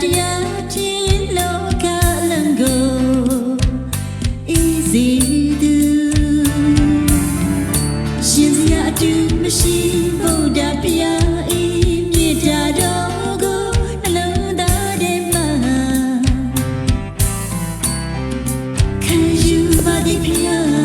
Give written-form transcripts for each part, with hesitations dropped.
တရားချင်းလောကလုံးကို easy do ရှင်စရာအတူမရှိဘုရားဖျားဤမြေတာတော်ကိုနှလုံးသားထဲမှာခံယူပါသည်ဖျား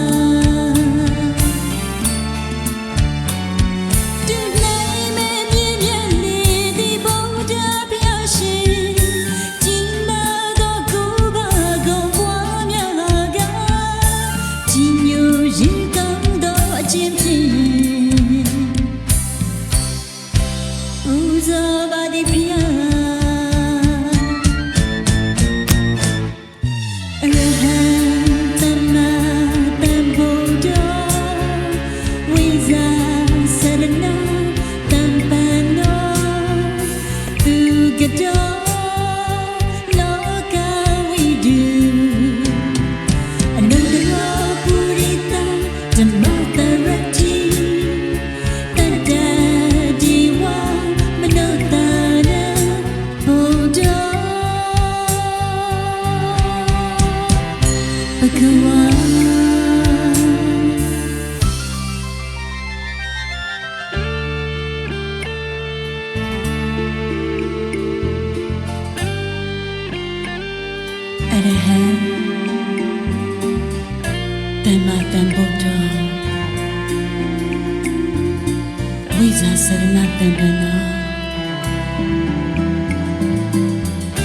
Wiza serena tembena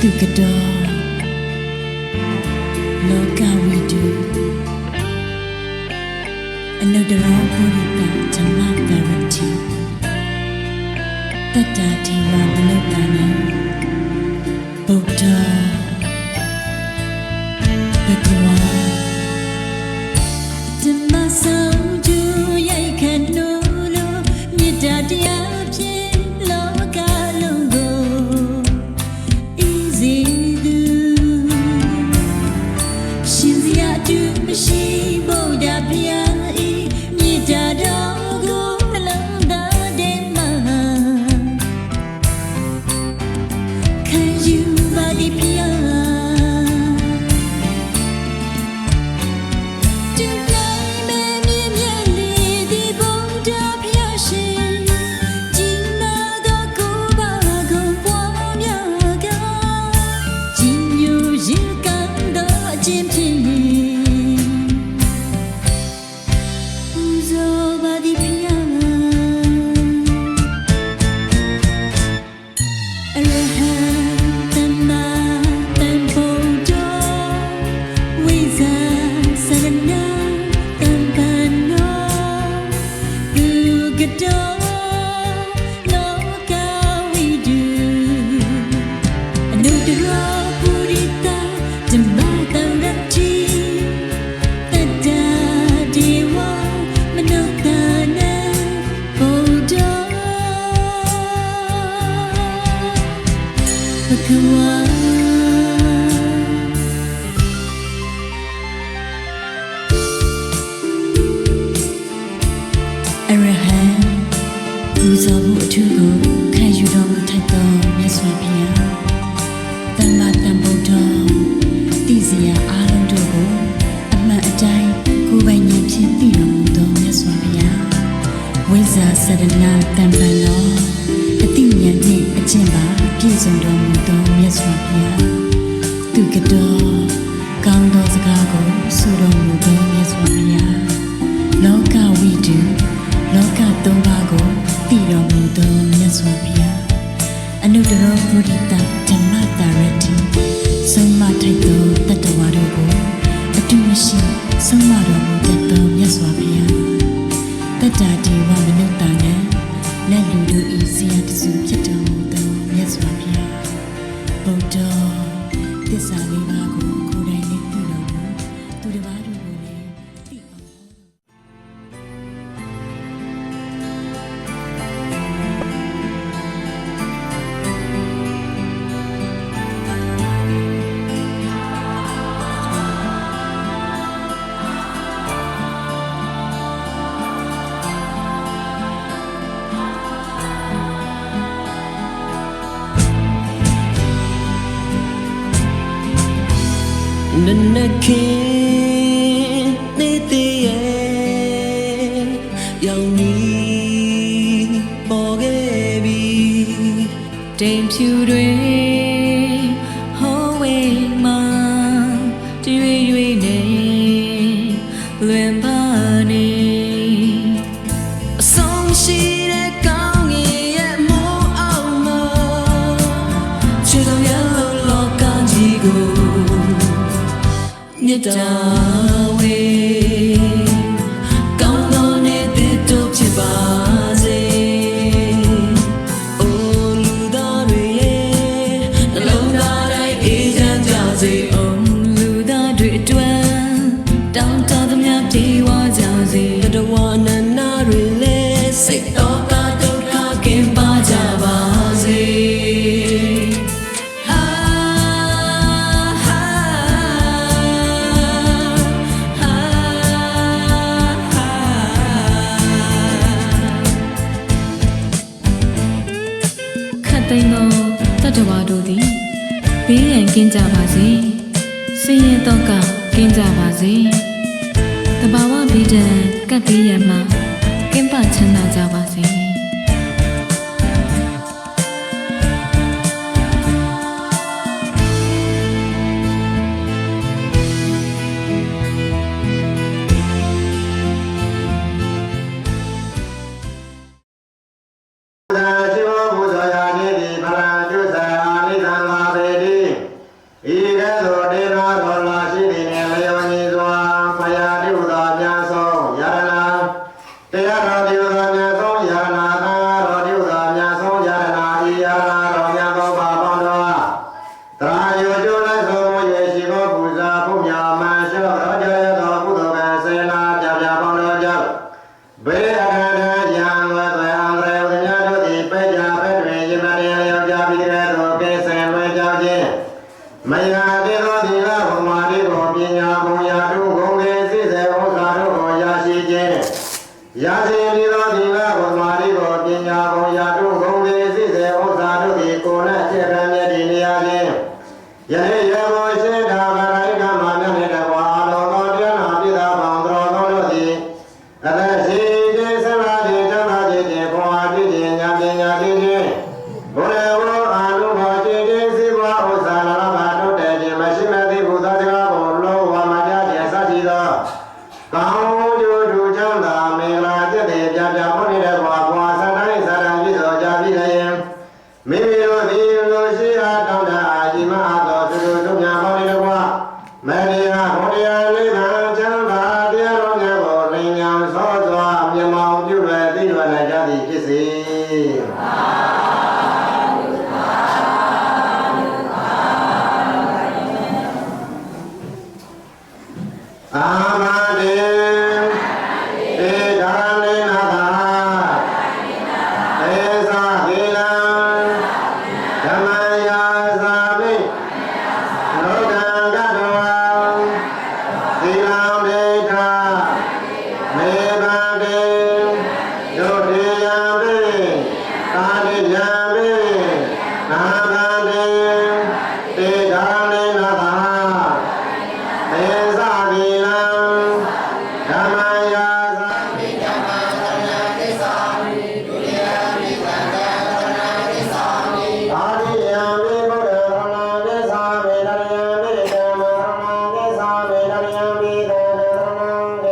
Tukado Loka we do Another purita Jama Garati Tata Diwa Manotana Buddha Bhagwan Jama Sauju Yaikanoတရားဖြင့်လောကလုံးကို easy do ရှင်စရာအတူမရှိဘုရားဖျားဤမြေတာတော်ကိုနှလုံးသားထဲမှာခံယူပါသည်ဖျားWho's a wood to go? Can you don't take them? Yes, my dear. The madam Bodom, these are Alan Dogo. A man who by name Chipino, yes, my dear. Wiza said a night and by law. A thing you need a chamber, please on Dom, yes, my dear. Took a door, count those cargo, so don't yes, my dear. Loka we do, Loka Tobago. Tiro mudo nyaswapia Anudaro purita Jama Darati Soma taito tatawaro go Atumashi Soma romu tato nyaswapia Tata diwa manutana Naludu isiya tisu chito mudo nyaswapia Bodo Tisa liwa go kurai ne tiro mu Tudawaru go ခင်နေသေးရဲ့ရောင်နီပေါ်ခဲ့ပြီတိမ်ဖြူတွေဟောဝေးမှာတွေ့တွေ့နေလွင်ပါနေအဆုံးရှိတဲ့ကောင်းကင်ရဲ့မိုးအောင်မှာချစ်တော်ရဲ့လောကကြီးကိုမြတ်တာဝေကောင်းသောနေတဲ့တို့ဖြစ်ပါစေအိုလူသားတွေရဲ့နှလုံးသားတိုင်းအေးချမ်းကြစေအိုလူသားတွေအတွက်တောင်းတသမျှပြေဝကြစေတဝနန္နာတွေလည်းစိတ်တော်ကဒုက္ခကင်းပါကြပါစေသိမ်းသောတတ္တဝါတို့သည်ဘေးရန်ကင်းကြပါစေဆင်းရဲတော့ကကင်းကြပါစေတဘာဝဘေးဒဏ်ကပ်ဘေးရန်မှကင်းပချမ်းသာကြပါစေမယာတေသောသီလဘုမာတိကိုပညာဘုံရာတုဂုံကေစိစေဥစ္စာတို့ကိုရရှိခြင်းရရှိပြီးသောသီလဘုမာတိကိုပညာဘုံရာတုဂုံကေစိစေဥစ္စာတို့သည်ကိုယ်နဲ့ချက်ခံမြတ်တည်နေရခြင်းယနေ့ရဘောရှိတာဗရိကမမြတ်တဲ့ဘဝအလောကောတရားနာပိသာဘောင်တော်သောတို့သည်အသက်ရှိခြင်းဆရာခြင်းဓမ္မခြင်းဘုံအားဖြင့်ဉာဏ်ပညာခြင်းဘုရားဝအာနုဘောခြင်းစိဘဝဥစ္စာလာမရှိမသိဘုရားစကားကိုလုံးဝမကြားခြင်းစသည်သောကောင်းကျိုးထူးချမ်းသာမင်္ဂလာကျက်တဲ့ပြပြဖို့နေတဲ့ဘဝဘဝစတိုင်းစတိုင်းပြည့်စုံကြပြီလေမိမိတို့ဒီလိုရှိအားတောင်းတအာကြီးမအားသောသူတို့တို့များပေါင်းနေတဲ့ဘဝမတရားဘုရားလေးခံချမ်းသာတရားတော်များကိုလင်းမြန်စောစွာမြတ်မောင်ပြုလွယ်သိလွယ်နိုင်ကြသည်ဖြစ်စေအာမတေဧဓာနေနာသာဧသဟိလံဓမ္မယာသာမိလောကံကတဝံသီလံဒေထာမေဘန္တေဒုတိယံပိကာတိယံပိနာဘန္တေဧဓာနေနာသာဧသဟိလံဓမ္မယာသာမိဓမ္မသရဏကိသာမိဒုတိယမိသံဃာသရဏကိသာမိအာရိယမိဘုဒ္ဓရဏကိသာမိဒရိယမိဓမ္မရဏကိသာမိဒရိယမိသံဃာရဏကိ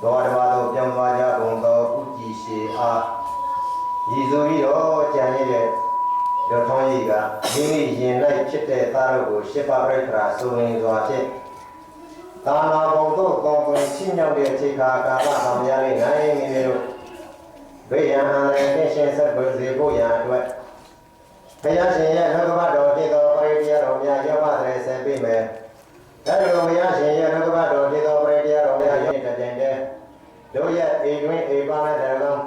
သောတဘာတို့ပြောင်းသွားကြကုန်သောဥကြည်ရှိအားရည်ဆိုပြီးတော့ကြံရတဲ့ရထောင်းကြီးကမိမိရင်လိုက်ဖြစ်တဲ့သားတို့ကိုရှစ်ပါးပြိတ္တာဆိုရင်စွာဖြင့်သာနာဘုံတို့ကောင်းကွင်ချင်းမြောက်တဲ့ခြေခါကာလဆောင်ရတဲ့နိုင်မိမိတို့ဘိယံဟံရဲ့ရှင်ဆက်ပွေစေဖို့ရန်အတွက်ဘုရားရှင်ရဲ့နှုတ်ကပတ်တော်ဖြစ်သောပရိတရားတော်များရောက်ပါတဲ့ဆက်ပြီးမယ်ဒါကြောင့်ဘုရားရှင်ရဲ့နှုတ်ကပတ်တော်ဖြစ်သောပရိတရားတော်များရောက်တဲ့တိုင်တဲ့တို့ရဲ့အိမ်တွင်အိမ်ပါတဲ့တော်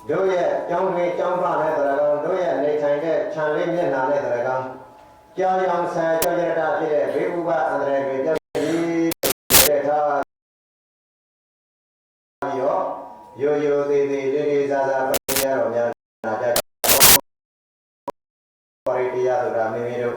တို့ရဲ့ကျောင်းတွင်ကျောင်းပါတဲ့တော်တို့ရဲ့နေထိုင်တဲ့ခြံလေးမျက်နှာနဲ့တော်ကြောင်ရောင်ဆန်ကြောရတာဖြစ်တဲ့ဘေးဥပအန္တရာယ်တွေပြောင်းပြီးတဲ့ထားပြီးတော့ရိုးရိုးသေးသေးလေးလေးစားစားပရိတရားတော်များနာကြပရိတရားဆိုတာမိမိတို့